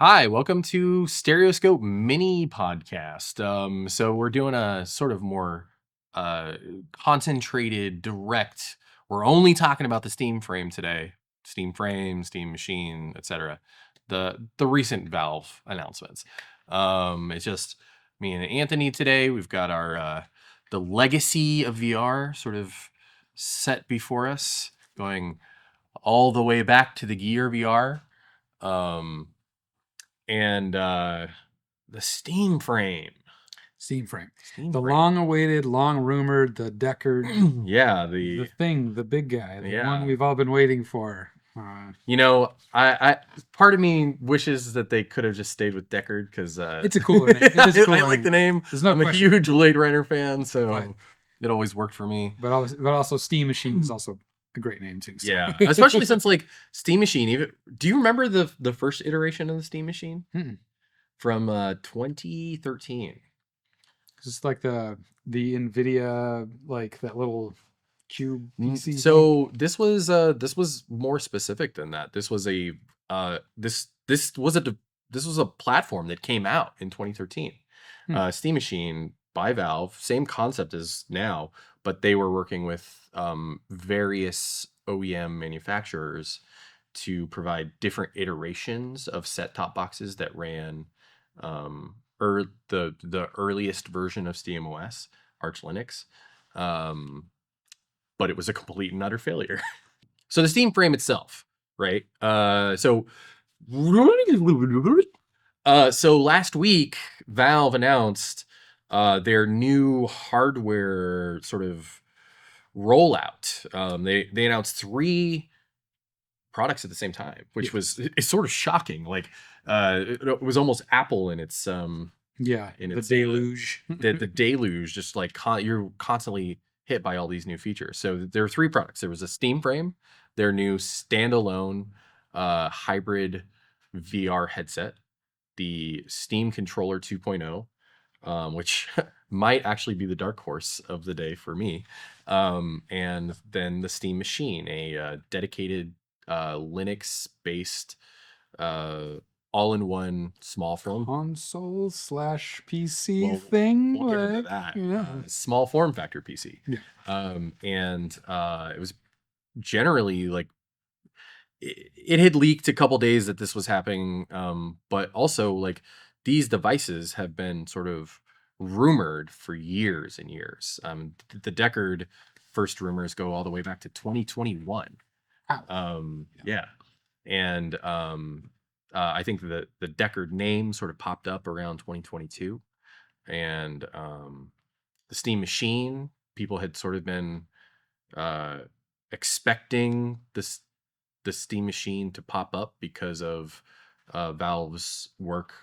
Hi, welcome to Stereoscope mini podcast. So we're doing a sort of more uh concentrated, direct. We're only talking about the Steam frame today. Steam frame, Steam machine, etc. The recent Valve announcements. It's just me and Anthony today. We've got our the legacy of VR sort of set before us, going all the way back to the Gear VR. Um and the Steam frame. Steam frame. Steam The frame. long-awaited, long-rumored, the Deckard, Yeah, the big guy, the one yeah. we've all been waiting for. I part of me wishes that they could have just stayed with Deckard because It's a cooler name. It is a cooler I like the name. There's no I'm a question. huge Blade Runner fan, so But it always worked for me. but also Steam Machine is also a great name too. So. Yeah, especially since like Steam Machine. Even do you remember the first iteration of the Steam Machine from 2013? It's like the NVIDIA, like that little cube PC thing. So this was more specific than that. This was a this was a platform that came out in 2013. Steam Machine by Valve, same concept as now, but they were working with various OEM manufacturers to provide different iterations of set-top boxes that ran or the earliest version of SteamOS, Arch Linux. But it was a complete and utter failure. So the Steam frame itself, right? So last week, Valve announced their new hardware sort of rollout. They announced 3 products at the same time, which it's sort of shocking. Like it was almost Apple in its the deluge. the deluge, just like you're constantly hit by all these new features. So there are 3 products. There was a Steam frame, their new standalone hybrid VR headset, the Steam Controller 2.0, which might actually be the dark horse of the day for me, and then the Steam Machine, a dedicated Linux-based all-in-one small form console / PC thing. We'll get into that. Yeah. Small form factor PC. Yeah. And it was generally like it had leaked a couple days that this was happening, but also like these devices have been sort of rumored for years and years. The Deckard first rumors go all the way back to 2021. Yeah. And I think the Deckard name sort of popped up around 2022, and the Steam Machine, people had sort of been expecting the Steam Machine to pop up because of Valve's work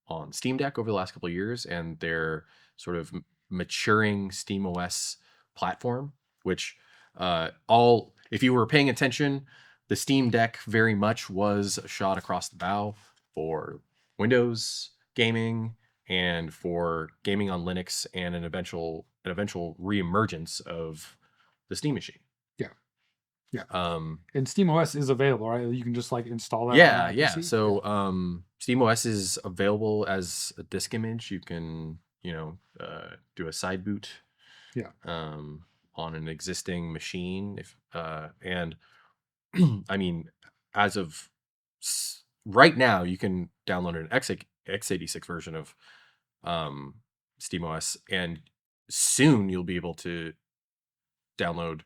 on Steam Deck over the last couple of years and their sort of maturing SteamOS platform, which if you were paying attention, the Steam Deck very much was a shot across the bow for Windows gaming and for gaming on Linux, and an eventual reemergence of the Steam Machine. Yeah. And SteamOS is available, right? You can just like install that. Yeah. So SteamOS is available as a disk image. You can do a side boot. Yeah. On an existing machine, and I mean, as of right now, you can download an x86 version of SteamOS, and soon you'll be able to download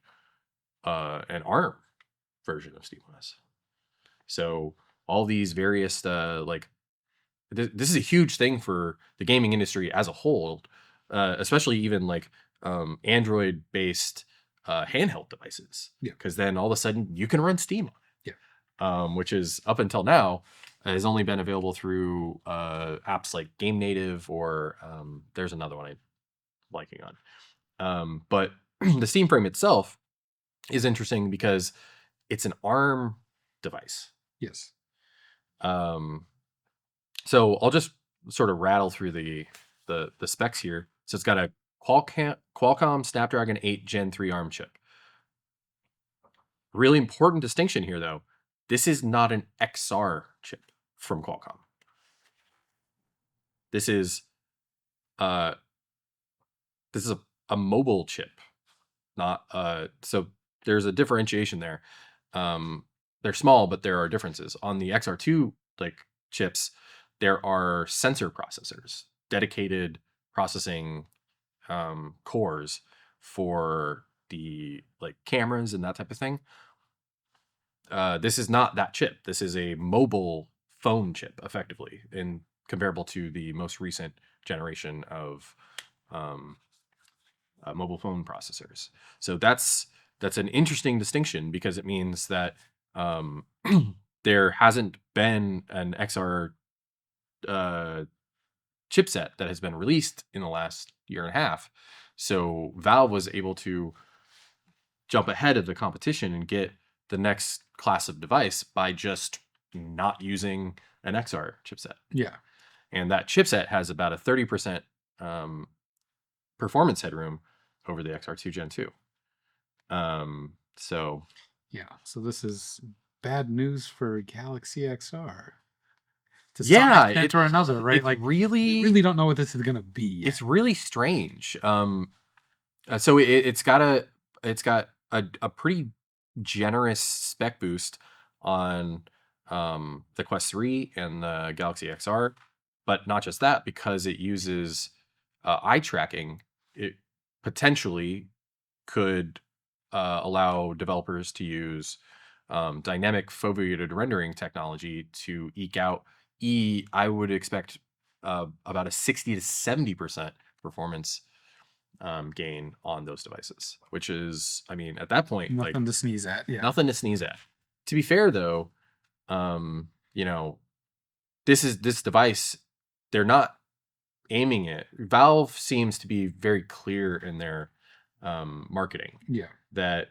an ARM version of SteamOS. So all these various this is a huge thing for the gaming industry as a whole, especially even like Android based handheld devices. Yeah. Because then all of a sudden you can run Steam on it. Yeah. Which is up until now has only been available through apps like Game Native, or there's another one I'm blanking on. But the Steam frame itself is interesting because it's an ARM device. Yes. So I'll just sort of rattle through the specs here. So it's got a Qualcomm Snapdragon 8 Gen 3 ARM chip. Really important distinction here, though. This is not an XR chip from Qualcomm. This is uh this is a mobile chip, not so there's a differentiation there. Um, they're small, but there are differences. On the XR2 like chips, there are sensor processors, dedicated processing cores for the like cameras and that type of thing. This is not that chip. This is a mobile phone chip, effectively, in comparable to the most recent generation of um, mobile phone processors. So that's an interesting distinction because it means that um, there hasn't been an XR uh, chipset that has been released in the last year and a half. So Valve was able to jump ahead of the competition and get the next class of device by just not using an XR chipset. Yeah. And that chipset has about a 30% performance headroom over the XR2 Gen 2. So Yeah. So this is bad news for Galaxy XR. To some yeah, extent or another, right? it's Like, we really don't know what this is going to be yet. it's really strange. So it's got a pretty generous spec boost on the Quest 3 and the Galaxy XR, but not just that, because it uses eye tracking. It potentially could allow developers to use dynamic foveated rendering technology to eke out I would expect about a 60 to 70% performance gain on those devices, which is, I mean, at that point, Nothing like to sneeze at. Yeah. nothing to sneeze at. To be fair, though, you know, this device, they're not aiming it. Valve seems to be very clear in their marketing Yeah. that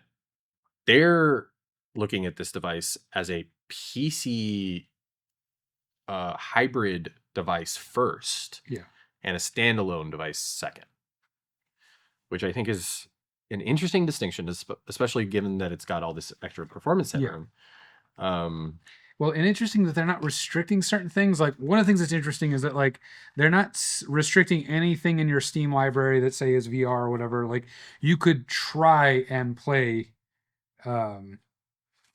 they're looking at this device as a PC hybrid device first, Yeah. and a standalone device second, which I think is an interesting distinction, especially given that it's got all this extra performance headroom. Well, and interesting that they're not restricting certain things. Like, one of the things that's interesting is that, like, they're not restricting anything in your Steam library that say is VR or whatever. Like, you could try and play. Oh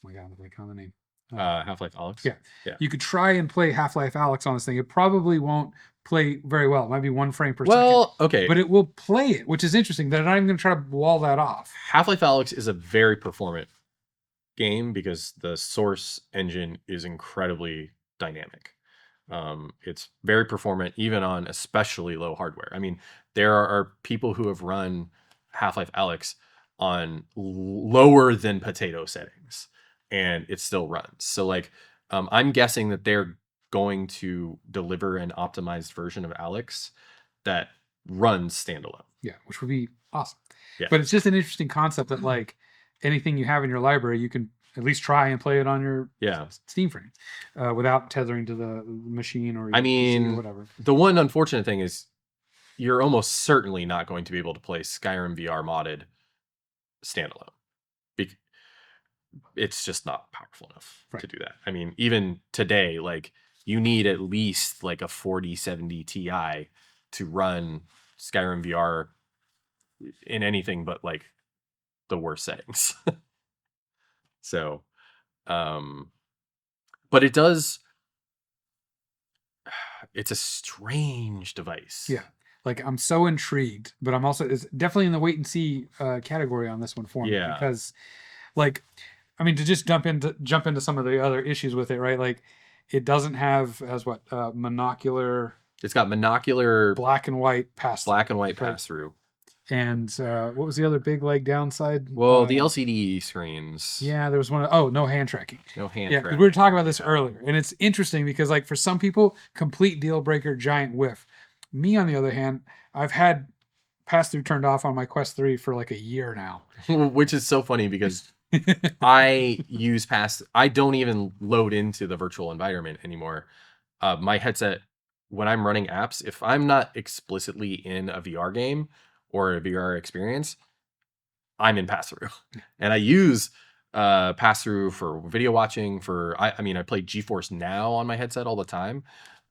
my God, I'm blanking on the name. Half-Life Alyx. Yeah. You could try and play Half-Life Alyx on this thing. It probably won't play very well. It might be 1 frame per second. Okay. But it will play it, which is interesting. They're not even going to try to wall that off. Half-Life Alyx is a very performant game because the source engine is incredibly dynamic. It's very performant even on especially low hardware. I mean, there are people who have run Half-Life Alyx on lower than potato settings, and it still runs. So, like, I'm guessing that they're going to deliver an optimized version of Alyx that runs standalone. Yeah, which would be awesome. Yeah. But it's just an interesting concept that, like, anything you have in your library, you can at least try and play it on your Steam frame without tethering to the machine or your PC or whatever. The one unfortunate thing is you're almost certainly not going to be able to play Skyrim VR modded standalone. It's just not powerful enough to do that. I mean, even today, like, you need at least like a 4070 Ti to run Skyrim VR in anything but like the worst settings. So, but it does. It's a strange device. Yeah. Like, I'm so intrigued, but I'm also, it's definitely in the wait and see category on this one for me. Yeah. Because, like, I mean, to just jump into some of the other issues with it, right? Like, it doesn't have as monocular. It's got monocular black and white pass through. And what was the other big like downside? Well, the LCD screens. Yeah, there was one. No hand tracking. No hand tracking. Yeah, we were talking about this earlier, and it's interesting because, like, for some people, complete deal breaker, giant whiff. Me, on the other hand, I've had pass through turned off on my Quest 3 for like a year now. Which is so funny because I use I don't even load into the virtual environment anymore. My headset, when I'm running apps, if I'm not explicitly in a VR game or a VR experience, I'm in pass-through. And I use pass-through for video watching, I mean, I play GeForce Now on my headset all the time.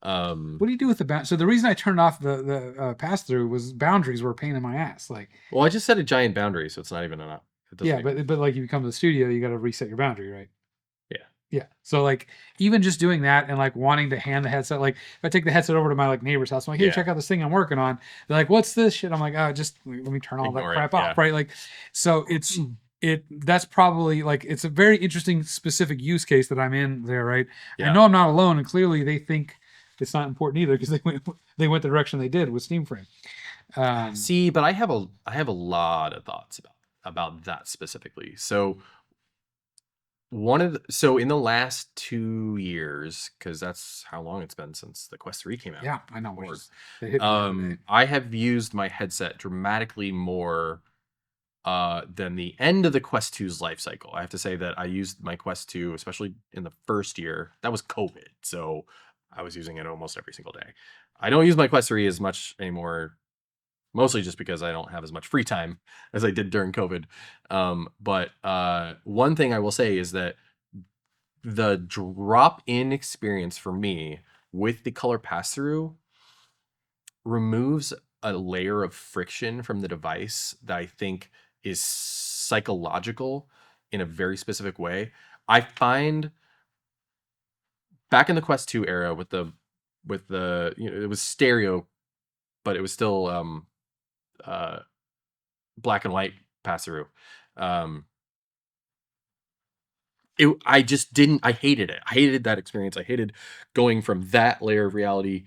Um, What do you do with the so the reason I turned off the pass through was boundaries were a pain in my ass. Like, well, I just set a giant boundary, so it's not even enough. It doesn't yeah, even. but like if you come to the studio, you got to reset your boundary, right? Yeah. Yeah. So like even just doing that and like wanting to hand the headset, like if I take the headset over to my like neighbor's house, I'm like, hey, Yeah. check out this thing I'm working on. They're like, what's this shit? I'm like, oh, just let me turn all that Ignore it. crap Yeah. off, right? Like, so that's probably like it's a very interesting specific use case that I'm in there, right? I Yeah. know I'm not alone, and clearly they think it's not important either because they went the direction they did with Steam Frame. See, but I have a lot of thoughts about that specifically. So so in the last 2 years, because that's how long it's been since the Quest 3 came out. Yeah, I know. Or, They hit me the other day. I have used my headset dramatically more than the end of the Quest 2's life cycle. I have to say that I used my Quest 2, especially in the first year. That was COVID, so I was using it almost every single day. I don't use my Quest 3 as much anymore, mostly just because I don't have as much free time as I did during COVID. But one thing I will say is that the drop-in experience for me with the color pass-through removes a layer of friction from the device that I think is psychological in a very specific way. I find back in the Quest 2 era with the it was stereo, but it was still uh black and white pass through. Um I just didn't I hated it. I hated that experience. I hated going from that layer of reality,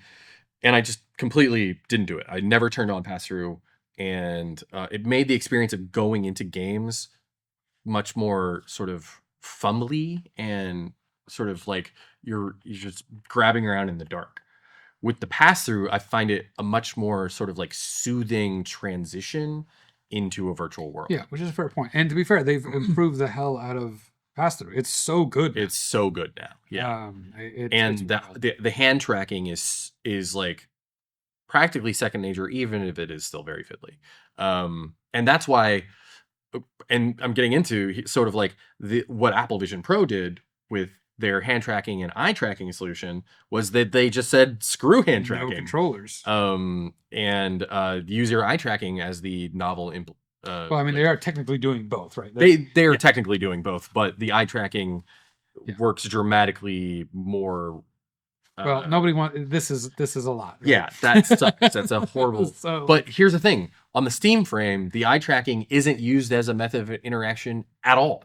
and I just completely didn't do it. I never turned on pass through, and it made the experience of going into games much more sort of fumbly and sort of like you're just grabbing around in the dark. With the pass through, I find it a much more sort of like soothing transition into a virtual Yeah, world. which is a fair point. And to be fair, they've improved the hell out of pass through. It's so good now. It's so good now. Yeah. It's And wild. the hand tracking is like practically second nature, even if it is still very fiddly. And that's why, and I'm getting into sort of like what Apple Vision Pro did with their hand tracking and eye tracking solution was that they just said screw hand No tracking, controllers. and use your eye tracking as the novel Well, I mean, they like are technically doing both, right? they are Yeah, technically doing both, but the eye tracking yeah. works dramatically more. Well, uh nobody want this is a lot, right? Yeah, that sucks. That's a horrible. So, But here's the thing: on the Steam frame, the eye tracking isn't used as a method of interaction at all,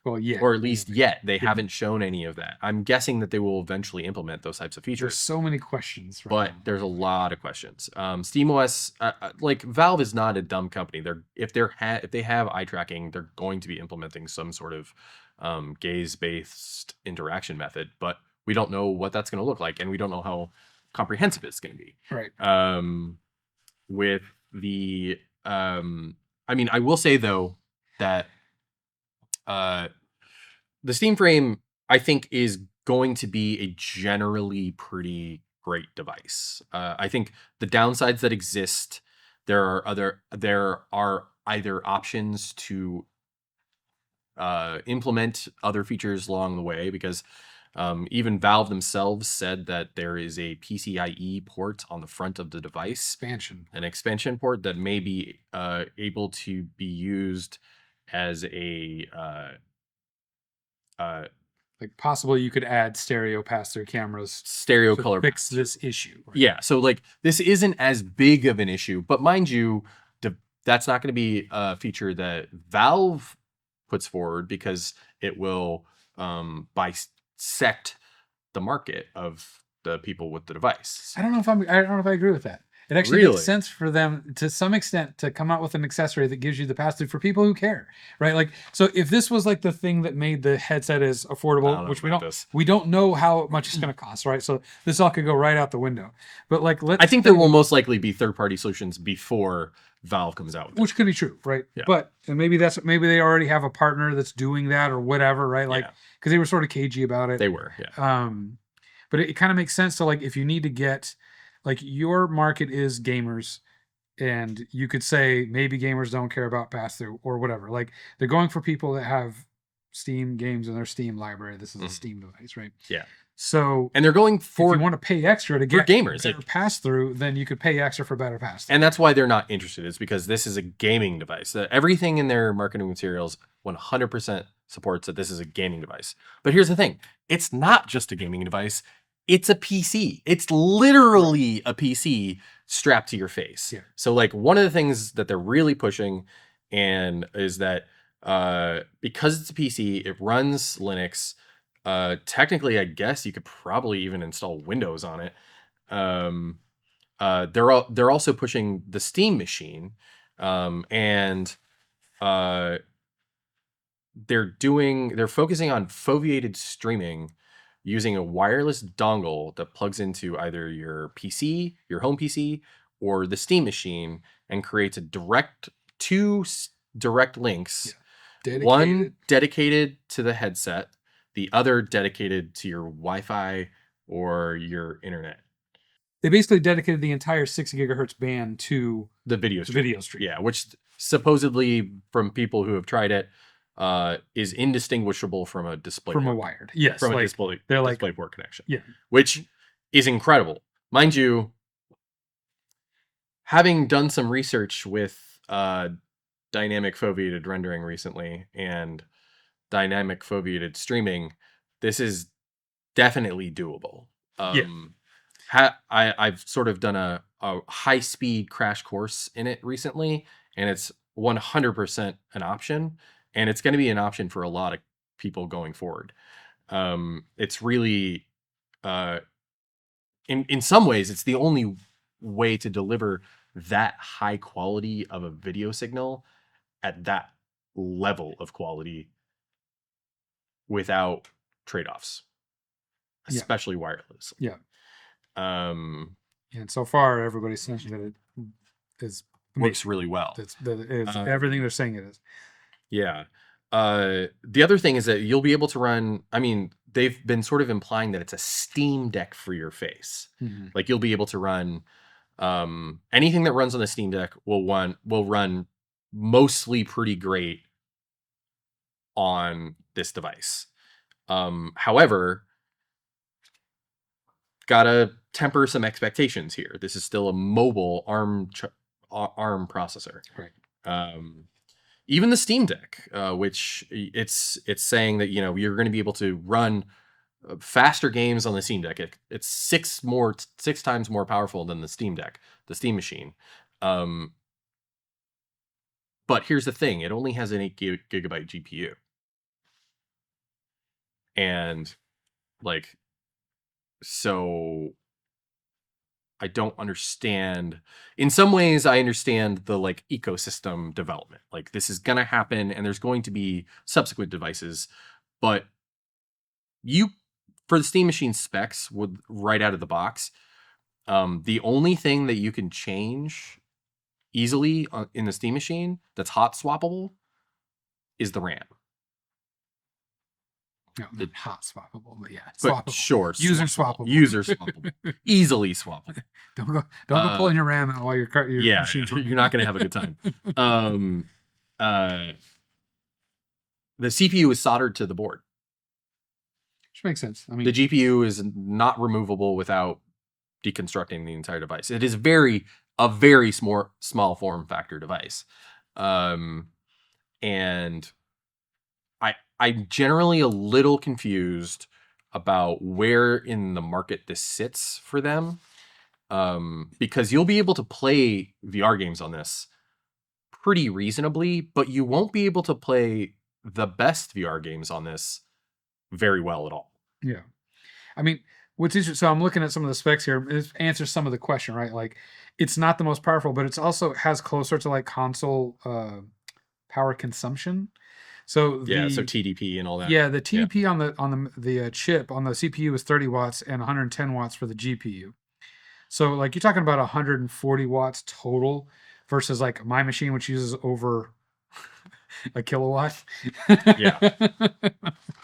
well, yeah. or at least yet they Yeah. haven't shown any of that. I'm guessing that they will eventually implement those types of There's features, so many questions right but now. there's a lot of questions. SteamOS, like Valve, is not a dumb company. If they have eye tracking, they're going to be implementing some sort of gaze-based interaction method, but we don't know what that's going to look like, and we don't know how comprehensive it's going to be. Right. With the I mean, I will say though that uh the Steam frame, I think, is going to be a generally pretty great device. I think the downsides that exist, there are either options to implement other features along the way, because even Valve themselves said that there is a PCIe port on the front of the device, Expansion. an expansion port that may be able to be used as a Like possibly you could add stereo pass-through cameras stereo to color fix pass-through. this issue. Right? Yeah, so like this isn't as big of an issue, but mind you, that's not going to be a feature that Valve puts forward, because it will bisect the market of the people with the device. I don't know if I agree with that. It actually makes Really? sense for them to some extent to come out with an accessory that gives you the pass through for people who care, right? Like, so if this was like the thing that made the headset as I affordable, don't know which about this. we don't know how much it's going to cost, right? So this all could go right out the window. But like, let's I think there will most likely be third-party solutions before Valve comes out with it. which could be true, right? Yeah. But and maybe they already have a partner that's doing that or whatever, right? Like, Yeah. because they were sort of cagey about it. They were, yeah. But it kind of makes sense to like if you need to get like your market is gamers, and you could say maybe gamers don't care about pass through or whatever. Like they're going for people that have Steam games in their Steam library. This is a Steam device, right? Yeah. So And they're going if you for want to pay extra to get gamers, better pass through, then you could pay extra for better pass through. and that's why they're not interested. Is because this is a gaming device. Everything in their marketing materials 100% supports that this is a gaming device. But here's the thing: it's not just a gaming device. It's a PC. It's literally a PC strapped to your face. Yeah. So like one of the things that they're really pushing, and is that because it's a PC, it runs Linux. Technically, I guess you could probably even install Windows on it. They're also pushing the Steam machine, and they're focusing on foveated streaming using a wireless dongle that plugs into either your PC, your home PC, or the Steam machine, and creates two direct links. Dedicated. One dedicated to the headset, the other dedicated to your Wi-Fi or your internet. They basically dedicated the entire 6 gigahertz band to The video stream. stream. Yeah, which supposedly from people who have tried it is indistinguishable from a display from port, a wired. Yes, from like, a display port connection. Yeah, which is incredible, mind you. Having done some research with dynamic foveated rendering recently and dynamic foveated streaming, this is definitely doable. I've sort of done a high speed crash course in it recently, and it's 100% an option, and it's going to be an option for a lot of people going forward. It's really, in some ways, it's the only way to deliver that high quality of a video signal at that level of quality without trade-offs, especially wireless. Yeah. And so far, everybody's saying that it is works really well. It's everything they're saying it is. Yeah. The other thing is that you'll be able to run. I mean, they've been sort of implying that it's a Steam Deck for your face. Mm-hmm. Like you'll be able to run anything that runs on the Steam Deck will run mostly pretty great on this device. However, gotta temper some expectations here. This is still a mobile ARM processor. Right. Even the Steam Deck, which it's saying that you're going to be able to run faster games on the Steam Deck. It's six times more powerful than the Steam Deck, the Steam machine. But here's the thing: it only has an 8 gigabyte GPU, and so I don't understand. In some ways, I understand the ecosystem development. Like this is gonna happen, and there's going to be subsequent devices. But for the Steam machine specs, right out of the box, the only thing that you can change easily in the Steam machine that's hot swappable is the RAM. No, not hot swappable, but yeah, swappable. But sure, user swappable, easily swappable. Don't go pulling your RAM out while your machine's running. You're not going to have a good time. The CPU is soldered to the board, which makes sense. I mean, the GPU is not removable without deconstructing the entire device. It is a very small form factor device, and I'm generally a little confused about where in the market this sits for them, because you'll be able to play VR games on this pretty reasonably, but you won't be able to play the best VR games on this very well at all. Yeah. I mean, what's interesting, so I'm looking at some of the specs here. It answers some of the question, right? Like, it's not the most powerful, but it's also has closer to console power consumption. So so TDP and all that. Yeah, the TDP on the chip on the CPU is 30 watts and 110 watts for the GPU. So you're talking about 140 watts total versus my machine, which uses over a kilowatt. Yeah.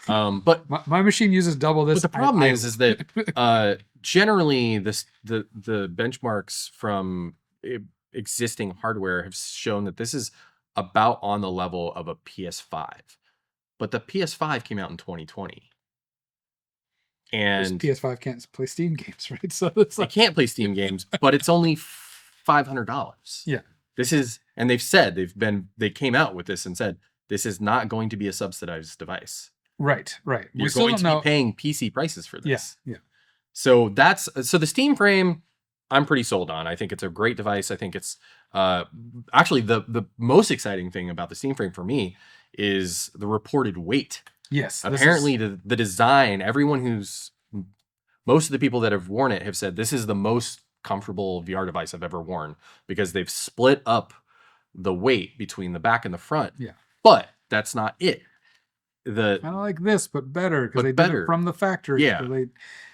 But my machine uses double this. But the problem is that generally the benchmarks from existing hardware have shown that this is about on the level of a PS5, but the PS5 came out in 2020, Because and PS5 can't play Steam games, right? So it's they like, can't play Steam games, but it's only $500. yeah, This is, and they've said they came out with this and said this is not going to be a subsidized device. right. We You're still going don't to be know. paying PC prices for Yeah, this. yeah, So the Steam Frame, I'm pretty sold on. I think it's a great device. I think it's actually the most exciting thing about the Steam Frame for me is the reported weight. yes. Apparently, the design, most of the people that have worn it have said this is the most comfortable VR device I've ever worn because they've split up the weight between the back and the front. Yeah. But that's not it. Kind of like this, but better because But they did better. it from the factory. Yeah. So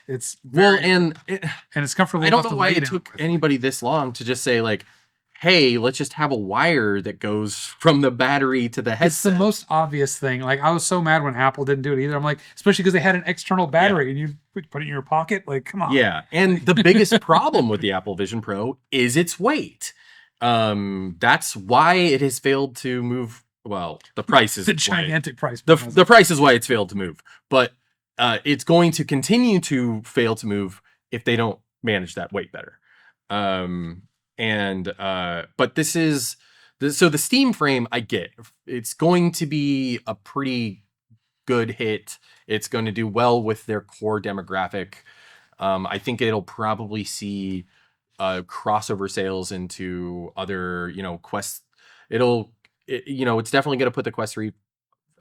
it's Well, very, and and it's comfortable. I don't enough know to why lay it down took with. anybody this long to just say like, hey, let's just have a wire that goes from the battery to the headset. It's the most obvious thing. Like I was so mad when Apple didn't do it either. I'm like, especially because they had an external battery and you put it in your pocket. Like, come on. Yeah, and the biggest problem with the Apple Vision Pro is its weight. That's why it has failed to move. Well, the price is The gigantic price. the price is why it's failed to move, but it's going to continue to fail to move if they don't manage that weight better. But this is so the Steam Frame. I get it's going to be a pretty good hit. It's going to do well with their core demographic. I think it'll probably see crossover sales into other, Quest. It's definitely going to put the Quest 3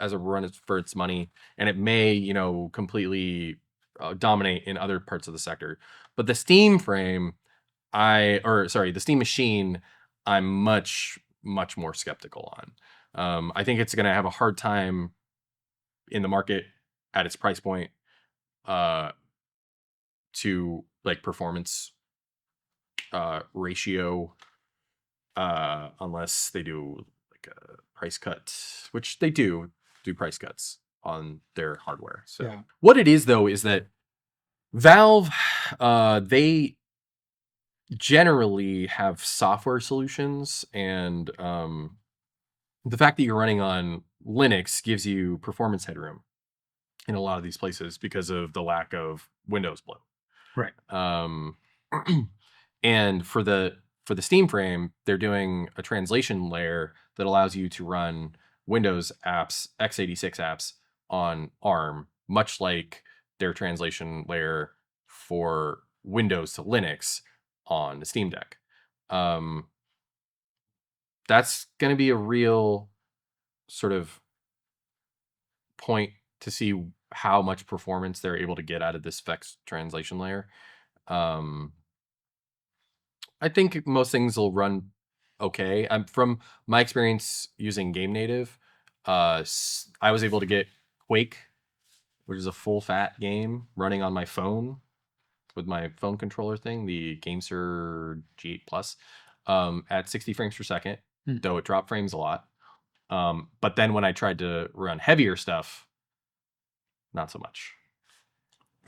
as a run for its money, and it may, completely dominate in other parts of the sector. But the Steam Frame, the Steam Machine, I'm much, much more skeptical on. I think it's going to have a hard time in the market at its price point to like performance ratio unless they do like a price cut, which they do price cuts on their hardware. So Yeah. what it is though is that Valve they generally have software solutions, and the fact that you're running on Linux gives you performance headroom in a lot of these places because of the lack of Windows bloat. Right. And for the Steam Frame, they're doing a translation layer that allows you to run Windows apps, x86 apps on ARM, much like their translation layer for Windows to Linux on the Steam Deck. That's going to be a real sort of point to see how much performance they're able to get out of this VEX translation layer. I think most things will run okay. From my experience using Game Native, I was able to get Quake, which is a full fat game, running on my phone with my phone controller thing, the GameSir G8 Plus, at 60 frames per second, though it dropped frames a lot. But then when I tried to run heavier stuff, not so much.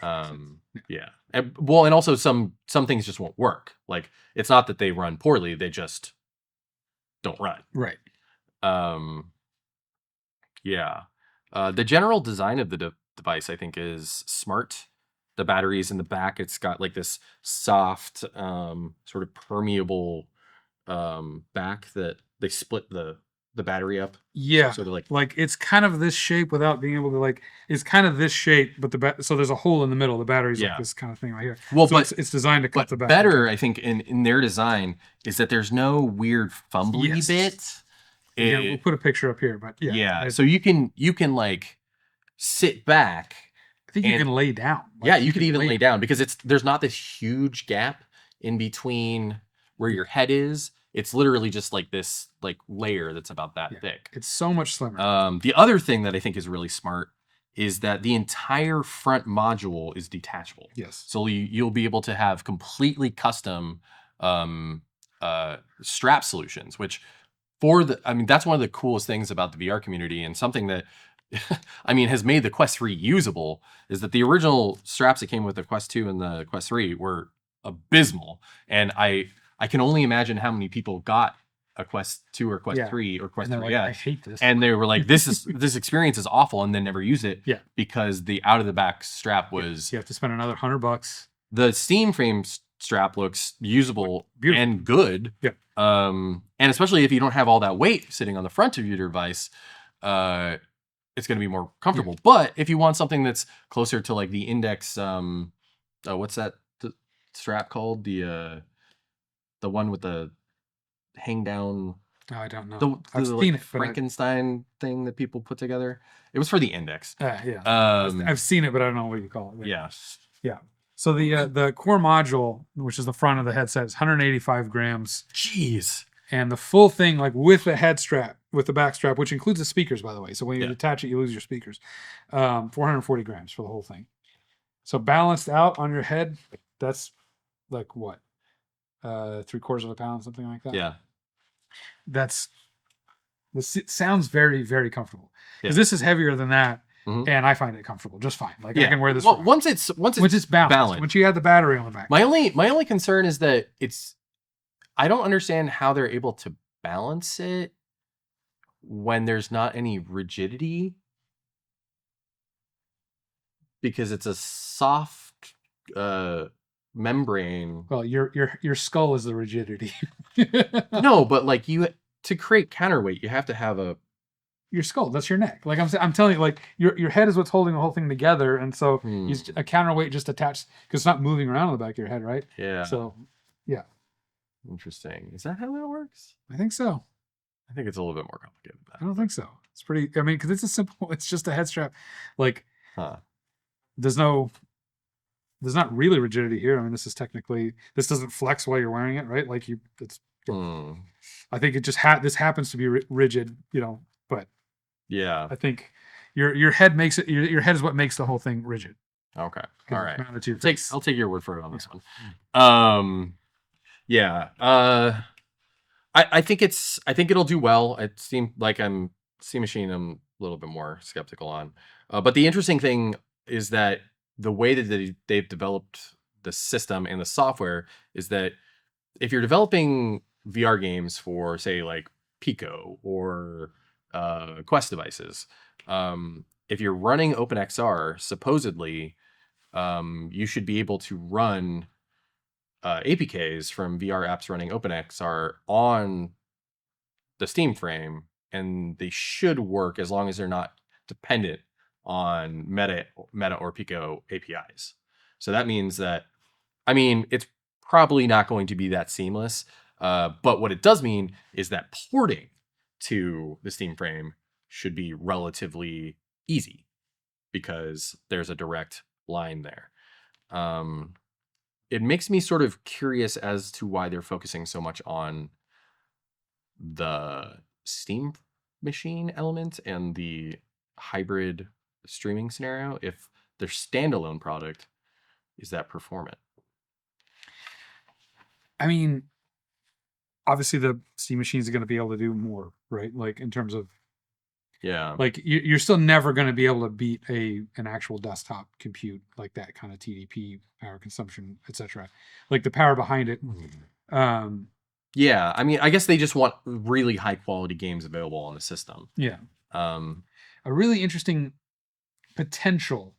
Yeah. And also some things just won't work. Like it's not that they run poorly, they just don't run. Right. Yeah. The general design of the device, I think, is smart. The batteries in the back, it's got like this soft, sort of permeable back that they split the battery up. Yeah. So they're like it's kind of this shape without being able to like, it's kind of this shape, but so there's a hole in the middle. The battery's like this kind of thing right here. Well, so but it's designed to cut the back. Better, I think, in their design is that there's no weird fumbly bit. We'll put a picture up here, but yeah. So you can like sit back. I think you can lay down. Like, you could even lay down because there's not this huge gap in between where your head is. It's literally just like this like layer that's about that thick. It's so much slimmer. The other thing that I think is really smart is that the entire front module is detachable. Yes. So you'll be able to have completely custom strap solutions, which that's one of the coolest things about the VR community, and something that has made the Quest 3 usable is that the original straps that came with the Quest 2 and the Quest 3 were abysmal. And I can only imagine how many people got a Quest 2 or Quest Yeah. 3 or And Quest they're like, I 3X, hate this. and they were like, this experience is awful, and then never use it Yeah. because the out of the back strap Yeah. was You have to spend another $100. the Steam frame strap looks usable Beautiful. and good. Yeah. And especially if you don't have all that weight sitting on the front of your device, it's going to be more comfortable. Yeah. But if you want something that's closer to like the Index, what's that strap called? The one with the hang down. Oh, I don't know. The I've like seen it, but Frankenstein thing that people put together. It was for the Index. yeah. Um, I've seen it, but I don't know what you call it. yeah. Yeah. So the core module, which is the front of the headset, is 185 grams. Jeez. And the full thing, like with the head strap, with the back strap, which includes the speakers, by the way. So when you detach it, you lose your speakers. 440 grams for the whole thing. So balanced out on your head, that's like what? 3/4 of a pound, something like that. Yeah. This sounds very, very comfortable. Because Yeah. this is heavier than that. Mhm. And I find it comfortable just fine. Like Yeah. I can wear this Well, once it's balanced. once you add the battery on the back. My only concern is that I don't understand how they're able to balance it when there's not any rigidity, because it's a soft membrane. Well, your skull is the rigidity. No, but like to create counterweight, you have to have your skull, that's your neck. Like I'm telling you, like your head is what's holding the whole thing together, and so a counterweight just attached because it's not moving around on the back of your head, right? Yeah. So, yeah. Interesting. Is that how that works? I think so. I think it's a little bit more complicated than that. I don't think so. It's pretty. I mean, because it's a simple. It's just a head strap. Like, there's not really rigidity here. I mean, this doesn't flex while you're wearing it, right? Like I think it just this happens to be rigid, but yeah, I think your head makes it. Your head is what makes the whole thing rigid. Okay. All right. I'll take your word for it on this one. Yeah. I think it'll do well. It seemed like Steam Machine, I'm a little bit more skeptical on. But the interesting thing is that the way that they've developed the system and the software is that if you're developing VR games for, say, like Pico or Quest devices, if you're running OpenXR, supposedly you should be able to run APKs from VR apps running OpenXR on the Steam frame, and they should work as long as they're not dependent on Meta or Pico APIs. So that means that, I mean, it's probably not going to be that seamless, but what it does mean is that porting to the Steam frame should be relatively easy because there's a direct line there. It makes me sort of curious as to why they're focusing so much on the Steam Machine element and the hybrid streaming scenario if their standalone product is that performant. I mean, obviously the Steam Machines are going to be able to do more, right? Like in terms of, like you're still never going to be able to beat an actual desktop compute like that kind of TDP power consumption, etc. Like the power behind it. Yeah, I mean, I guess they just want really high quality games available on the system. Yeah. A really interesting potential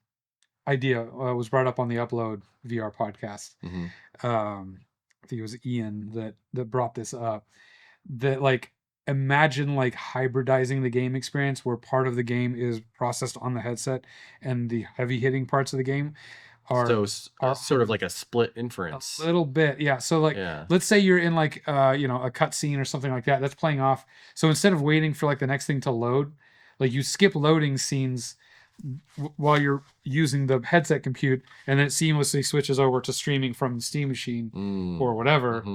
idea was brought up on the Upload VR podcast. I think it was Ian that brought this up. That like imagine like hybridizing the game experience where part of the game is processed on the headset and the heavy hitting parts of the game are sort of like a split inference. A little bit, yeah. So like let's say you're in like a cut scene or something like that that's playing off. So instead of waiting for like the next thing to load, like you skip loading scenes while you're using the headset compute, and then it seamlessly switches over to streaming from the Steam Machine or whatever.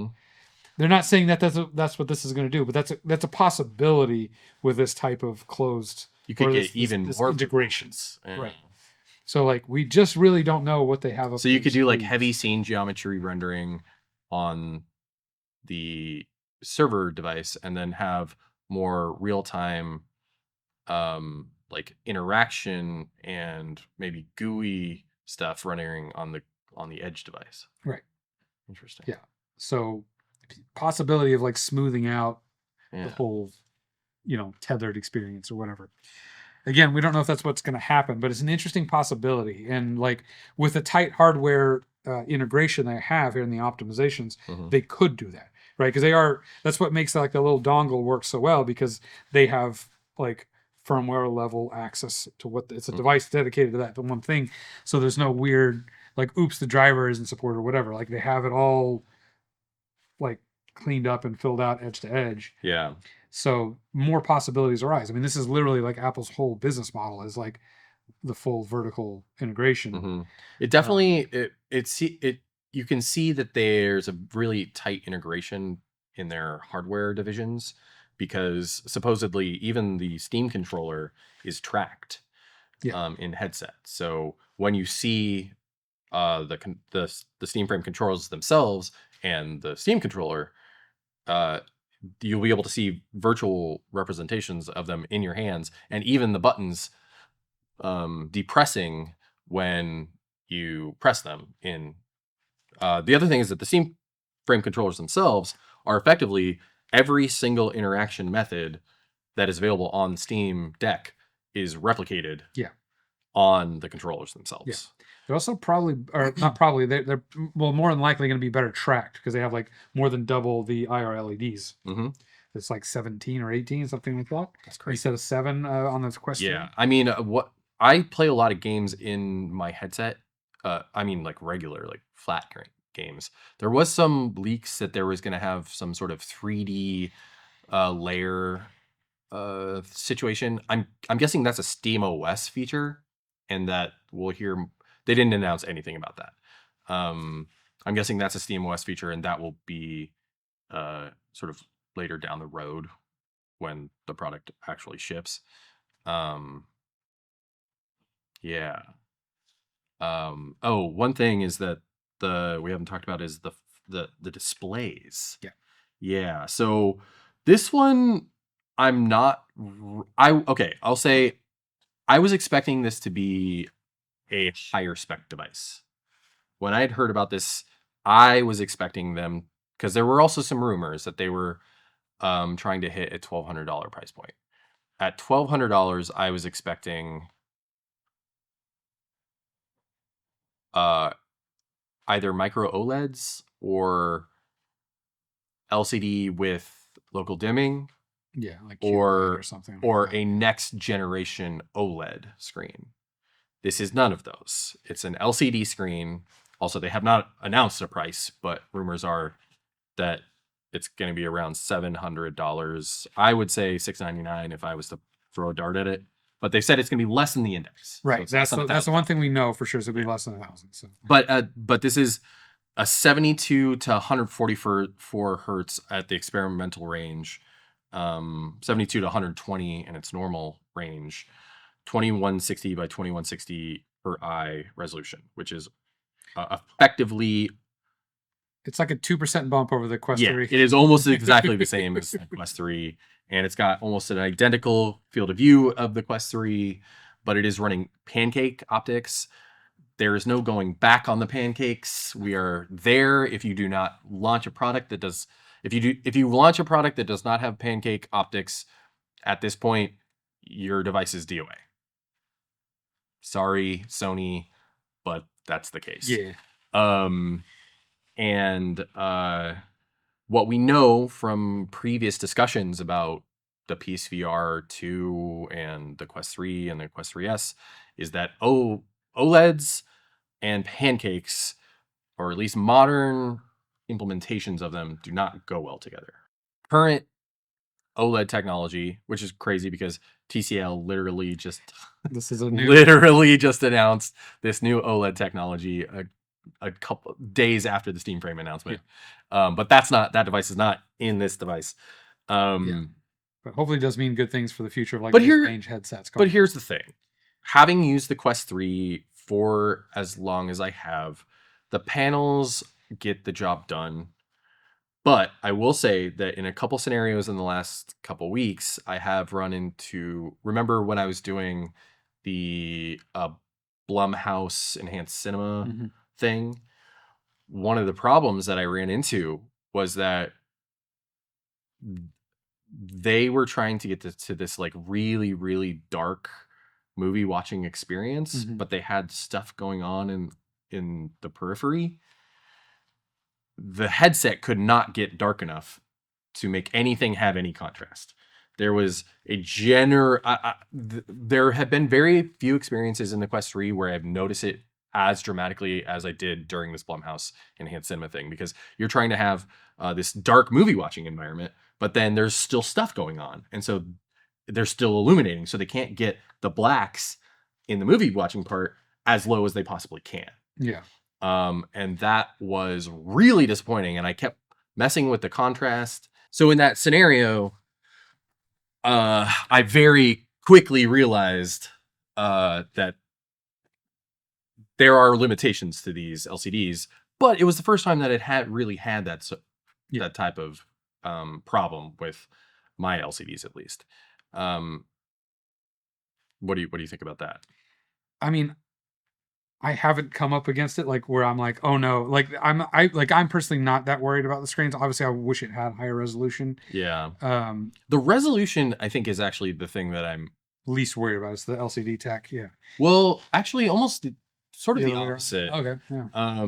They're not saying that that's what this is going to do, but that's a possibility with this type of closed. You could get even more integrations, right? So like we just really don't know what they have. So you could do like heavy scene geometry rendering on the server device, and then have more real time, like interaction and maybe GUI stuff running on the edge device. Right. Interesting. Yeah. So possibility of like smoothing out the Yeah. whole, tethered experience or whatever. Again, we don't know if that's what's going to happen, but it's an interesting possibility. And like with the tight hardware integration they have here in the optimizations, Hmm. they could do that, right? Because that's what makes like the little dongle work so well, because they have like firmware level access to what it's a device dedicated to that the one thing. So there's no weird like, oops, the driver isn't supported or whatever. Like they have it all like cleaned up and filled out edge to edge. Yeah. So more possibilities arise. I mean, this is literally like Apple's whole business model is like the full vertical integration. Hmm. It Um, definitely it you can see that there's a really tight integration in their hardware divisions, because supposedly even the Steam controller is tracked yeah, in headset. So when you see the Steam Frame controls themselves and the Steam controller, uh, you'll be able to see virtual representations of them in your hands, and even the buttons depressing when you press them in. The other thing is that the Steam Frame controllers themselves are effectively every single interaction method that is available on Steam Deck is replicated yeah, on the controllers yeah. themselves. They're also probably, or not probably, they're well more than likely going to be better tracked because they have like more than double the IR LEDs. Hmm. It's like 17 or 18, something like that, That's crazy. instead of 7 on the Quest 3. Yeah, I mean, what I play a lot of games in my headset. I mean, like regular, like flat games. There was some leaks that there was going to have some sort of 3D layer situation. I'm guessing that's a Steam OS feature, and that we'll hear. They didn't announce anything about that. I'm guessing that's a Steam OS feature, and that will be sort of later down the road when the product actually ships. Um, yeah. Oh, one thing is that the we haven't talked about is the displays. Yeah. Yeah. So this one, I'm not. I okay. I'll say I was expecting this to be a higher spec device. When I'd heard about this, I was expecting them, because there were also some rumors that they were trying to hit a $1,200 price point. At $1,200, I was expecting uh, either micro OLEDs or LCD with local dimming, Yeah, like QLED or or something like or that. a next generation OLED screen. This is none of those. It's an LCD screen. Also, they have not announced a price, but rumors are that it's going to be around $700. I would say $699 if I was to throw a dart at it. But they said it's going to be less than the index, so Right. it's less than That's the one $1,000. thing we know for sure. So it'll be Yeah. less than 1,000. So But this is a 72 to 144 hertz at the experimental range, 72 to 120 in its normal range, 2160 by 2160 per eye resolution, which is effectively, it's like a 2% bump over the Quest yeah, 3. it is almost exactly the same as the Quest 3, and it's got almost an identical field of view of the Quest 3, but it is running pancake optics. There is no going back on the pancakes. We are there. If you do not launch a product that does, if you launch a product that does not have pancake optics at this point, your device is DOA. Sorry, Sony, but that's the case. Yeah. Um, and what we know from previous discussions about the PSVR 2 and the Quest 3 and the Quest 3S is that OLEDs and pancakes, or at least modern implementations of them, do not go well together. Current OLED technology, which is crazy because TCL This is a new. literally just announced this new OLED technology a couple days after the Steam Frame announcement. But that device is not in this device. Yeah. But hopefully it does mean good things for the future of like But here, mid-range headsets. but here's the thing: having used the Quest 3 for as long as I have, the panels get the job done. But I will say that in a couple scenarios in the last couple weeks, I have run into. Remember when I was doing the Blumhouse enhanced cinema Mhm. thing? One of the problems that I ran into was that they were trying to get to this like really, really dark movie watching experience, but they had stuff going on in the periphery. The headset could not get dark enough to make anything have any contrast. There was a there have been very few experiences in the Quest 3 where I've noticed it as dramatically as I did during this Blumhouse enhanced cinema thing, because you're trying to have this dark movie watching environment, but then there's still stuff going on, and so they're still illuminating, so they can't get the blacks in the movie watching part as low as they possibly can. Yeah. And that was really disappointing, and I kept messing with the contrast. So in that scenario, I very quickly realized that there are limitations to these LCDs, but it was the first time that it had really had that that type of problem with my LCDs, at least. What do you think about that? I mean, I haven't come up against it like where I'm like, oh no, like I'm personally not that worried about the screens. Obviously, I wish it had higher resolution. Yeah. The resolution, I think, is actually the thing that I'm least worried about. It's the LCD tech. Yeah. Well, actually, almost sort of the opposite. Okay. Yeah.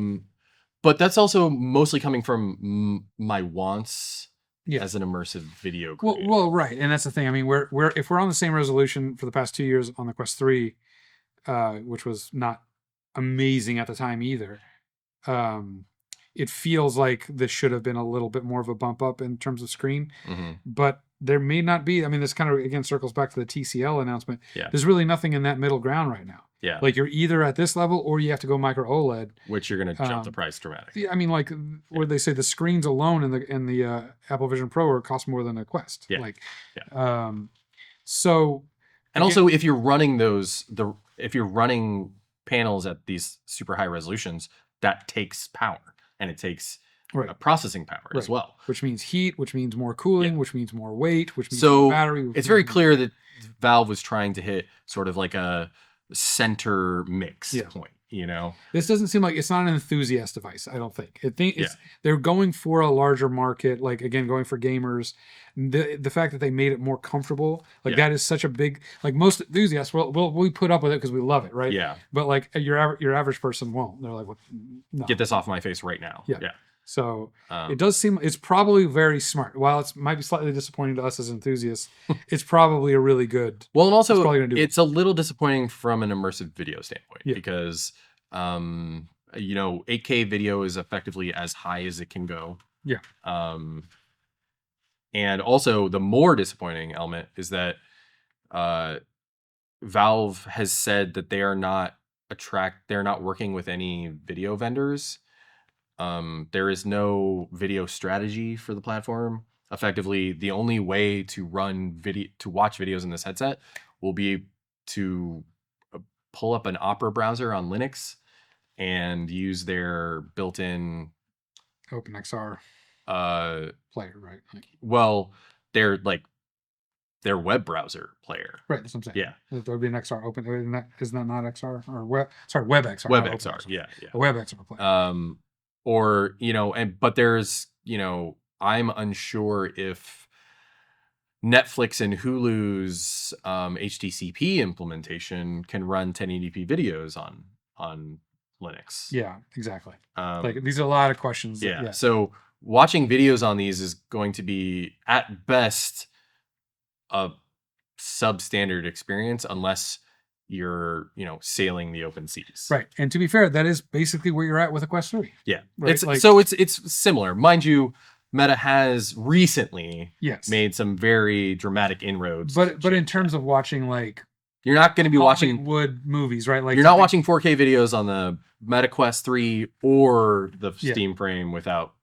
But that's also mostly coming from my wants as an immersive video creator. Well, right, and that's the thing. I mean, if we're on the same resolution for the past 2 years on the Quest 3, which was not amazing at the time either, it feels like this should have been a little bit more of a bump up in terms of screen, but there may not be. I mean, this kind of again circles back to the TCL announcement. Yeah. There's really nothing in that middle ground right now. Yeah. Like you're either at this level or you have to go micro OLED, which you're going to jump the price dramatically. I mean, like where they say the screens alone in the Apple Vision Pro cost more than a Quest. Yeah. Like, yeah. So. And also, if you're running if you're running panels at these super high resolutions, that takes power, and it takes processing power as well. Which means heat, which means more cooling, which means more weight, which means more battery. It's very clear that Valve was trying to hit sort of like a center mix point, you know? This doesn't seem like it's not an enthusiast device, I don't think. They're going for a larger market, like again, going for gamers. The fact that they made it more comfortable, like that is such a big, like most enthusiasts, we put up with it because we love it, right? Yeah. But like your average person won't. They're like, well, no. Get this off my face right now. Yeah. So it does seem it's probably very smart. While it might be slightly disappointing to us as enthusiasts, it's probably a really good. Well, and also it's a little disappointing from an immersive video standpoint because, 8K video is effectively as high as it can go. Yeah. And also the more disappointing element is that Valve has said that they're not working with any video vendors. There is no video strategy for the platform. Effectively, the only way to watch videos in this headset will be to pull up an Opera browser on Linux and use their built-in OpenXR player, right? Well, their web browser player. Right, that's what I'm saying. Yeah. There would be an XR open. Isn't that not XR? Or WebXR. WebXR, yeah. A WebXR player. Or, but there's, I'm unsure if Netflix and Hulu's HDCP implementation can run 1080p videos on Linux. Yeah, exactly. Like these are a lot of questions. Yeah. So watching videos on these is going to be at best a substandard experience unless you're sailing the open seas, right? And to be fair, that is basically where you're at with a Quest 3. Yeah, right? It's similar, mind you. Meta has recently made some very dramatic inroads, but in terms of watching, like, you're not going to be watching Hollywood movies, right? Like you're not watching 4K videos on the Meta Quest 3 or the Steam Frame without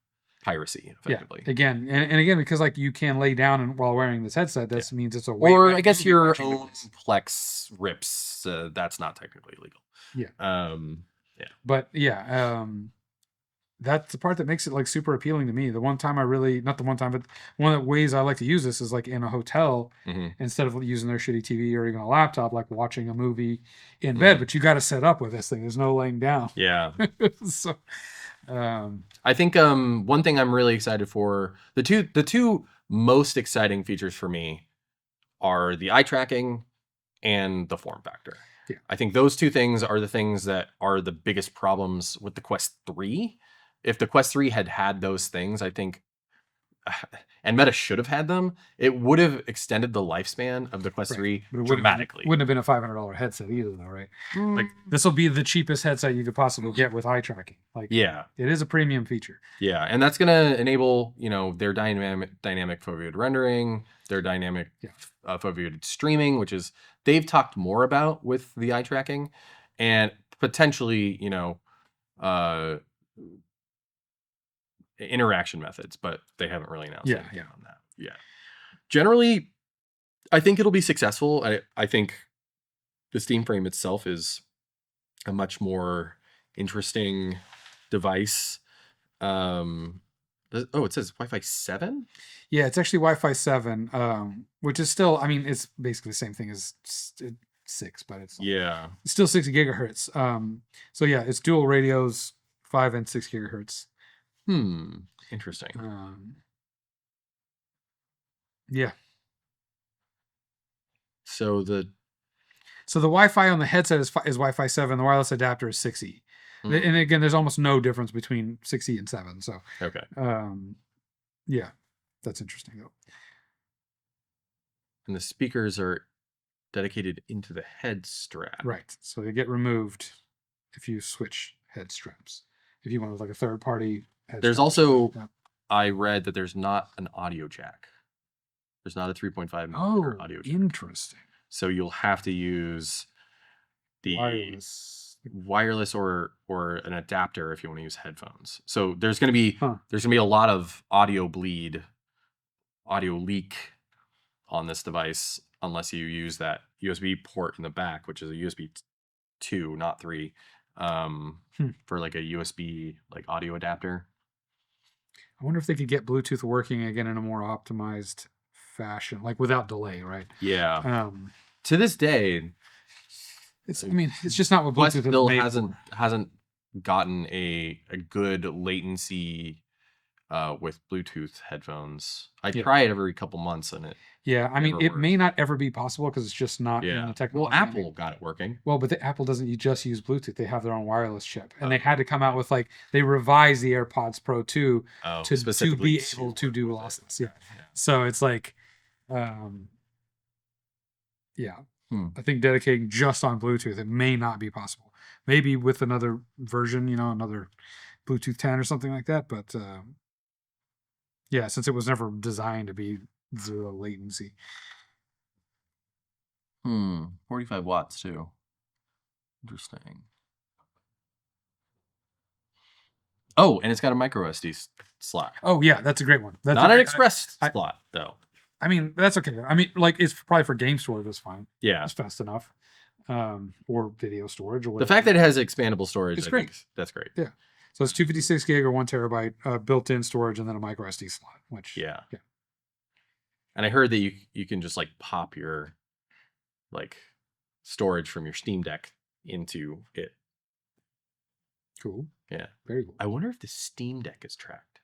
piracy, effectively. Yeah. Again, and again, because like you can lay down while wearing this headset, that means it's a or I guess your own Plex rips. That's not technically legal. Yeah. But that's the part that makes it like super appealing to me. The one time not the one time, but one of the ways I like to use this is like in a hotel instead of using their shitty TV or even a laptop, like watching a movie in bed. But you got to set up with this thing. There's no laying down. Yeah. So, I think one thing I'm really excited for, the two most exciting features for me are the eye tracking and the form factor. Yeah. I think those two things are the things that are the biggest problems with the Quest 3. If the Quest 3 had those things, I think, and Meta should have had them, it would have extended the lifespan of the Quest 3 But it dramatically. wouldn't have been a $500 headset either, though, right? Like Mm. this will be the cheapest headset you could possibly get with eye tracking. Like, Yeah, it is a premium feature. yeah, and that's gonna enable, you know, their dynamic foveated rendering, their dynamic foveated streaming, which is they've talked more about with the eye tracking, and potentially, you know, interaction methods, but they haven't really announced anything on that. Yeah, generally, I think it'll be successful. I think the Steam frame itself is a much more interesting device. It says Wi-Fi 7. Yeah, it's actually Wi-Fi 7, which is still, I mean, it's basically the same thing as 6, but it's still 60 gigahertz. So yeah, it's dual radios, 5 and 6 gigahertz. Interesting. Yeah. So the Wi-Fi on the headset is Wi-Fi 7. The wireless adapter is 6E. And again, there's almost no difference between 6E and 7. So okay. Yeah, that's interesting though. And the speakers are dedicated into the head strap. Right. So they get removed if you switch head straps. If you want like a third party head There's strap, also, I read that there's not an audio jack. There's not a 3.5 millimeter audio jack. Interesting. So you'll have to use the wireless or an adapter if you want to use headphones. So there's going to be a lot of audio leak on this device unless you use that USB port in the back, which is a USB 2, not 3, for like a USB like audio adapter. I wonder if they could get Bluetooth working again in a more optimized fashion, like without delay, right? Yeah. To this day, it's just not what Bluetooth still hasn't gotten a good latency with Bluetooth headphones. I try it every couple months and it it may not ever be possible because it's just not in the technology. Well, Apple got it working. Well, but Apple doesn't just use Bluetooth. They have their own wireless chip. And they had to come out with they revised the AirPods Pro 2 to be able to do lossless. Yeah. So it's I think dedicating just on Bluetooth, it may not be possible. Maybe with another version, another Bluetooth 10 or something like that. But since it was never designed to be zero latency. 45 watts too. Interesting. Oh, and it's got a micro SD slot. Oh yeah, that's a great one. That's not an express slot though. I mean, that's okay. I mean, it's probably for game storage. That's fine. Yeah, it's fast enough. Or video storage or whatever. The fact that it has expandable storage, it's great. That's great. Yeah. So it's 256 gig or 1 terabyte built-in storage, and then a micro SD slot. Which yeah. And I heard that you can just pop your storage from your Steam Deck into it. Cool. Yeah. Very cool. I wonder if the Steam Deck is tracked.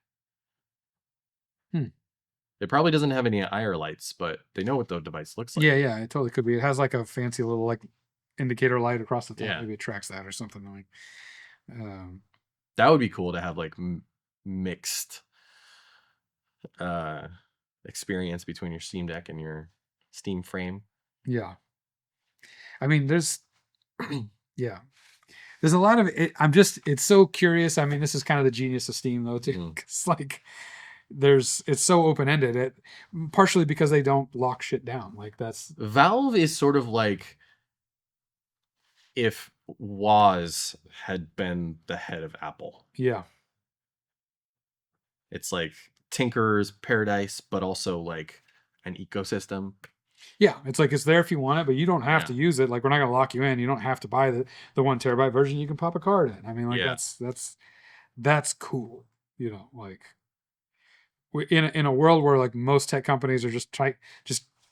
It probably doesn't have any IR lights, but they know what the device looks like. Yeah, it totally could be. It has a fancy little indicator light across the top. Yeah. Maybe it tracks that or something that would be cool to have mixed experience between your Steam Deck and your Steam frame. Yeah. I mean, there's there's a lot of it. It's so curious. I mean, this is kind of the genius of Steam though too. It's it's so open-ended, partially because they don't lock shit down. Valve is sort of like if Woz had been the head of Apple. Yeah. It's Tinker's paradise, but also an ecosystem. Yeah, it's it's there if you want it, but you don't have to use it. We're not going to lock you in. You don't have to buy the 1 terabyte version. You can pop a card in. I mean, that's cool. In a world where most tech companies are just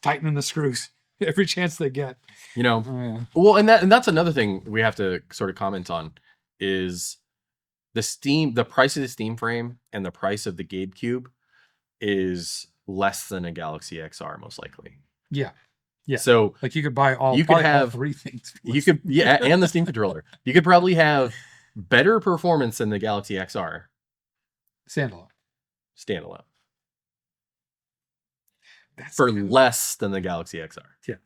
tightening the screws every chance they get. Well, and that's another thing we have to sort of comment on is the price of the Steam frame and the price of the GameCube is less than a Galaxy XR, most likely. Yeah. Yeah. So like you could buy all three things. You could, yeah, and the Steam controller. You could probably have better performance than the Galaxy XR standalone. That's for good. less than the Galaxy XR. Yeah.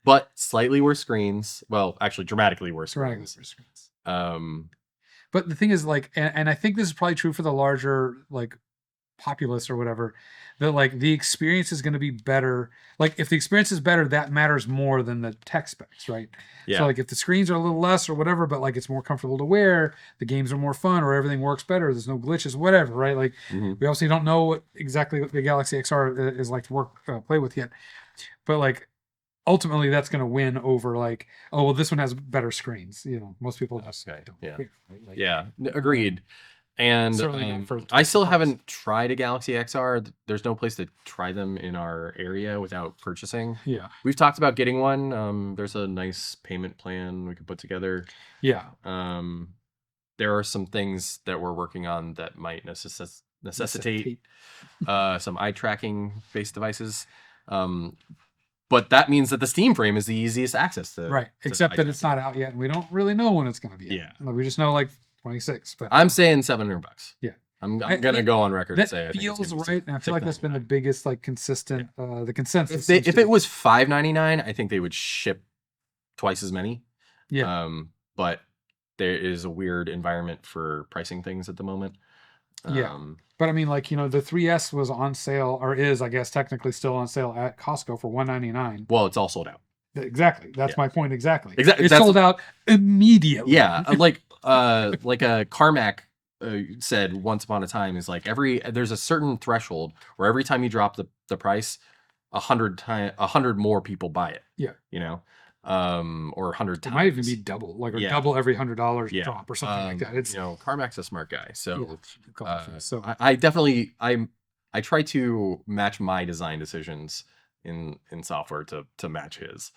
But slightly worse screens. Well, actually dramatically worse screens. But the thing is, like, and I think this is probably true for the larger, like, populace or whatever, that, like, the experience is going to be better. Like, if the experience is better, that matters more than the tech specs, right? Yeah. So, like, if the screens are a little less or whatever, but, like, it's more comfortable to wear, the games are more fun, or everything works better, there's no glitches, whatever, right? Like, we obviously don't know what the Galaxy XR is like to play with yet. But, like, ultimately that's going to win over, like, oh, well, this one has better screens. You know, most people just don't care, right? Like, yeah, agreed. And I still haven't tried a Galaxy XR. There's no place to try them in our area without purchasing. Yeah. We've talked about getting one. There's a nice payment plan we could put together. Yeah. There are some things that we're working on that might necessitate some eye tracking based devices. But that means that the Steam frame is the easiest access to. Right. Except that it's not out yet, and we don't really know when it's going to be. Yeah. Out. We just know, like, 26. But I'm saying $700. Yeah. I'm gonna go on record and say that feels right. And I feel like that's been the biggest, like, consistent, the consensus. If it was $599, I think they would ship twice as many. Yeah. But there is a weird environment for pricing things at the moment. Yeah. But I mean, like, you know, the 3S was on sale, or is, I guess, technically still on sale at Costco for $199. Well, it's all sold out. Exactly. That's my point. Exactly. It's sold out immediately. Yeah. Like a Carmack said once upon a time, is like there's a certain threshold where every time you drop the price, 100 more people buy it. Yeah. You know, or 100 times. It might even be double, like, or double every $100 drop or something like that. It's, you know, Carmack's a smart guy, so I definitely I try to match my design decisions in software to match his,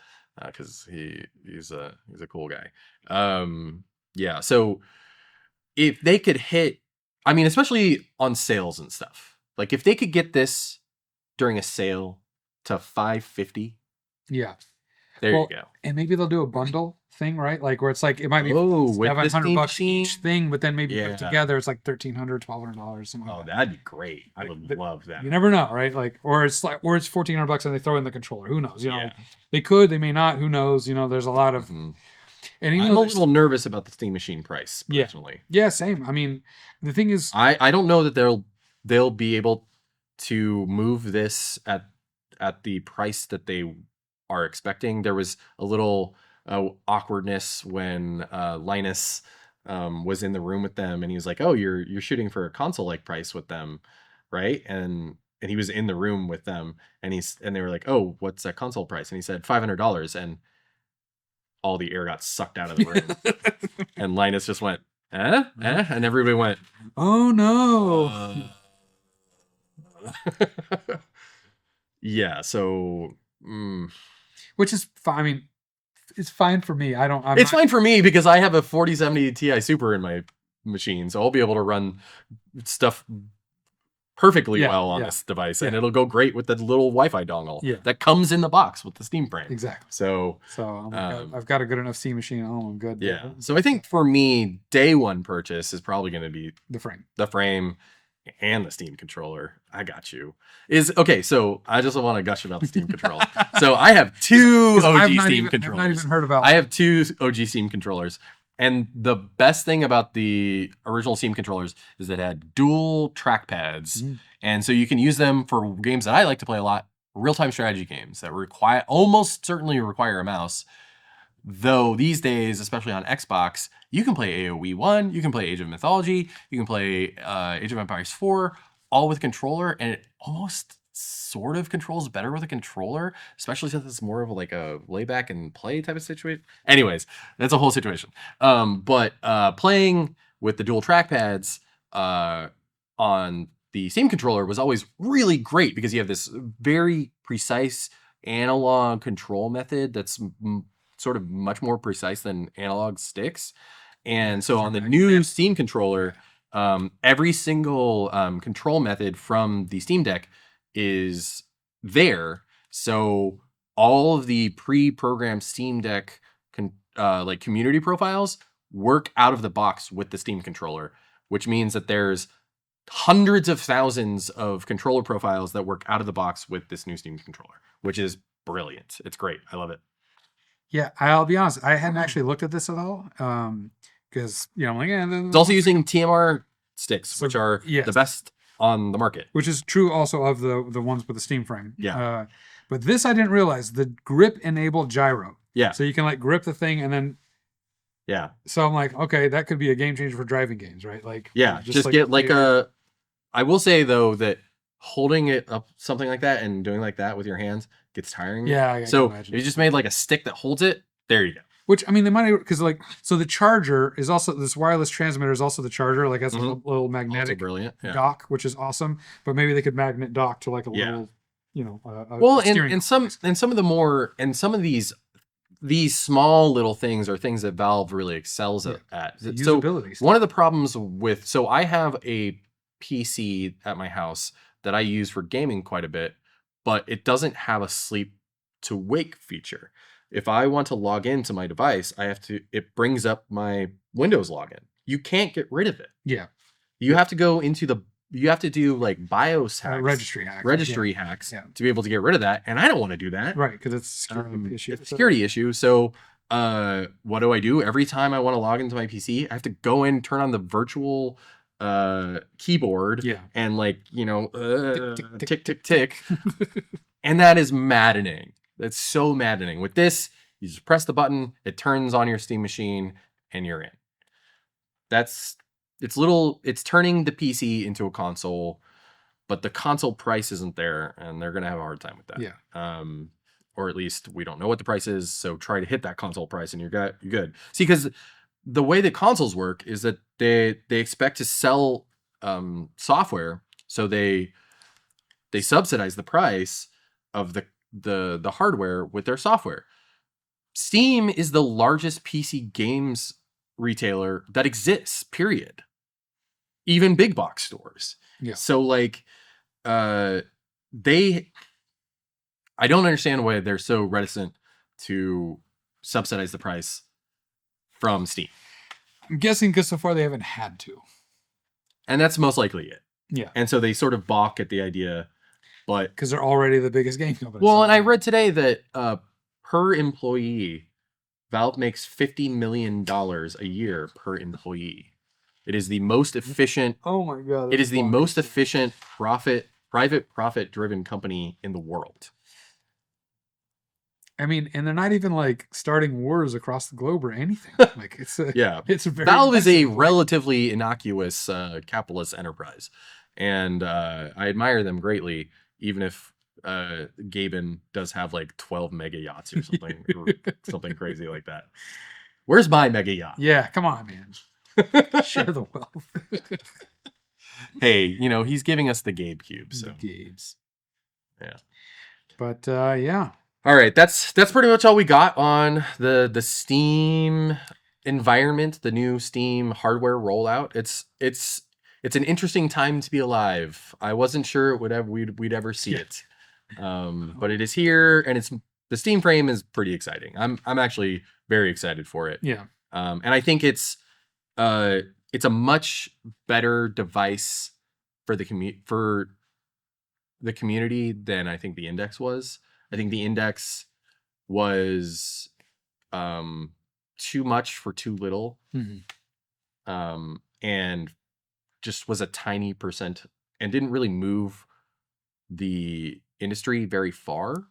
because he's a cool guy. Yeah, so if they could hit, I mean, especially on sales and stuff, like if they could get this during a sale to $550. Yeah. There you go. And maybe they'll do a bundle thing, right? Like, where it's like, it might be $700 each thing, but then maybe put together it's like $1,300, $1,200, something like that. That'd be great. I would love that. You never know, right? Like, or it's $1,400 and they throw in the controller. Who knows? You know, they could, they may not. Who knows? You know, there's a lot of. And I'm a little nervous about the Steam Machine price personally. Yeah, same. I mean, the thing is, I don't know that they'll be able to move this at the price that they are expecting. There was a little awkwardness when Linus was in the room with them, and he was like, "Oh, you're shooting for a console-like price with them, right?" And he was in the room with them, and they were like, "Oh, what's that console price?" And he said $500, and all the air got sucked out of the room, and Linus just went, and everybody went, "Oh no!" Yeah, so. Which is fine. I mean, it's fine for me. It's fine for me because I have a 4070 Ti Super in my machine, so I'll be able to run stuff perfectly well on this device, and it'll go great with the little Wi-Fi dongle that comes in the box with the Steam frame. Exactly. So I've got a good enough Steam machine at home. I'm good. Yeah. So I think for me, day one purchase is probably going to be the frame, and the Steam controller. I got you. Okay, so I just want to gush about the Steam controller. So I have two OG Steam controllers. I've not even heard about. I have two OG Steam controllers, and the best thing about the original Steam controllers is that it had dual trackpads, and so you can use them for games that I like to play a lot, real-time strategy games that almost certainly require a mouse. Though these days, especially on Xbox, you can play AoE 1, you can play Age of Mythology, you can play Age of Empires 4, all with controller, and it almost sort of controls better with a controller, especially since it's more of like a layback and play type of situation. Anyways, that's a whole situation. But playing with the dual trackpads on the Steam controller was always really great because you have this very precise analog control method that's sort of much more precise than analog sticks. And so on the new Steam controller, every single control method from the Steam Deck is there. So all of the pre-programmed Steam Deck like community profiles work out of the box with the Steam controller, which means that there's hundreds of thousands of controller profiles that work out of the box with this new Steam controller, which is brilliant. It's great. I love it. Yeah, I'll be honest. I hadn't actually looked at this at all. Because I'm like, It's also using TMR sticks, So, which are yes. the best on the market. which is true also of the ones with the Steam frame. Yeah. But this I didn't realize, the grip enabled gyro. Yeah. So you can like grip the thing and then. Yeah. So I'm like, okay, that could be a game changer for driving games, right? Like, Yeah. Just get like I will say though that holding it up something like that and doing like that with your hands gets tiring. Yeah. I So can imagine. if you just made like a stick that holds it, there you go. Which, I mean, they might, because like, so the charger is also, this wireless transmitter is also the charger, like has a little Also magnetic brilliant. Yeah. dock, which is awesome. But maybe they could magnet dock to like a Yeah. little, Well, steering and some of the more and some of these small little things are things that Valve really excels at. the So usability stuff. one of the problems with I have a PC at my house that I use for gaming quite a bit, but it doesn't have a sleep to wake feature. If I want to log into my device, it brings up my Windows login. You can't get rid of it. Yeah. You have to go into you have to do like BIOS hacks, registry hacks Yeah. to be able to get rid of that. And I don't want to do that. Right, because it's a security issue. It's a security issue. So what do? Every time I want to log into my PC, I have to go in, turn on the virtual keyboard and like, tick, tick, tick. And that is maddening. That's so maddening. With this, you just press the button, it turns on your Steam machine, and you're in. It's turning the PC into a console, but the console price isn't there, and they're gonna have a hard time with that. Yeah. Or at least we don't know what the price is, so try to hit that console price and you're good. See, because the way that consoles work is that they expect to sell software, so they subsidize the price of the hardware with their software. Steam is the largest PC games retailer that exists, period. Even big box stores. Yeah. So like I don't understand why they're so reticent to subsidize the price from Steam. I'm guessing because so far they haven't had to. And that's most likely it. Yeah. And so they sort of balk at the idea, but because they're already the biggest game company. Well, and I read today that per employee, Valve makes $50 million a year per employee. It is the most efficient. Oh my god! It is the most efficient private profit-driven company in the world. I mean, and they're not even like starting wars across the globe or anything. Like it's a it's a very Valve is a relatively innocuous capitalist enterprise, and I admire them greatly, even if Gaben does have like 12 mega yachts or something, or something crazy like that. Where's my mega yacht? Yeah, come on, man. Share the wealth. Hey, he's giving us the Gabe cube, so the Gabes. Yeah. But yeah. All right, that's pretty much all we got on the Steam environment, the new Steam hardware rollout. It's an interesting time to be alive. I wasn't sure we'd ever see it. But it is here, and the Steam frame is pretty exciting. I'm actually very excited for it. Yeah. And I think it's a much better device for the community than I think the Index was. I think the Index was too much for too little. Mm-hmm. And just was a tiny percent and didn't really move the industry very far.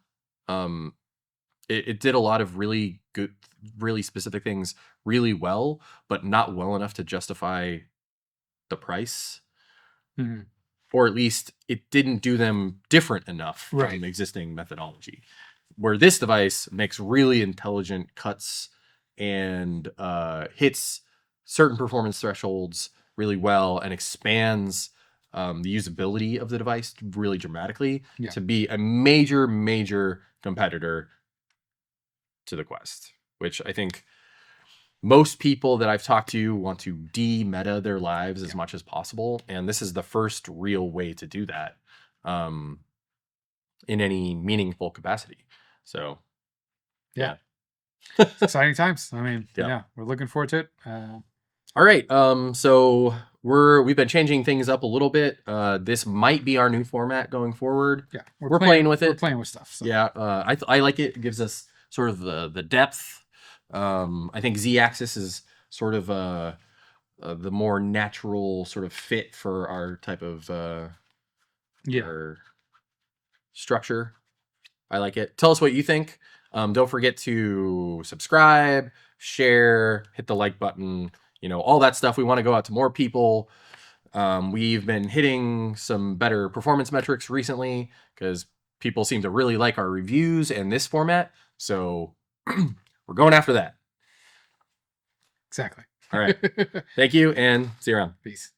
It did a lot of really good, really specific things really well, but not well enough to justify the price. Mm-hmm. Or at least it didn't do them different enough from existing methodology. Where this device makes really intelligent cuts and hits certain performance thresholds really well and expands the usability of the device really dramatically to be a major, major competitor to the Quest, which I think most people that I've talked to want to de-meta their lives as much as possible. And this is the first real way to do that. in any meaningful capacity. So, Yeah. yeah. It's exciting times. I mean, Yeah. yeah, we're looking forward to it. All right. So we've been changing things up a little bit. This might be our new format going forward. Yeah, We're playing with We're it. playing with stuff. So. Yeah. I like it. It gives us sort of the depth. I think Z-axis is sort of the more natural sort of fit for our type of Yeah. our structure. I like it. Tell us what you think. Don't forget to subscribe, share, hit the like button, all that stuff. We want to go out to more people. We've been hitting some better performance metrics recently because people seem to really like our reviews and this format. So we're going after that. Exactly. All right. Thank you and see you around. Peace.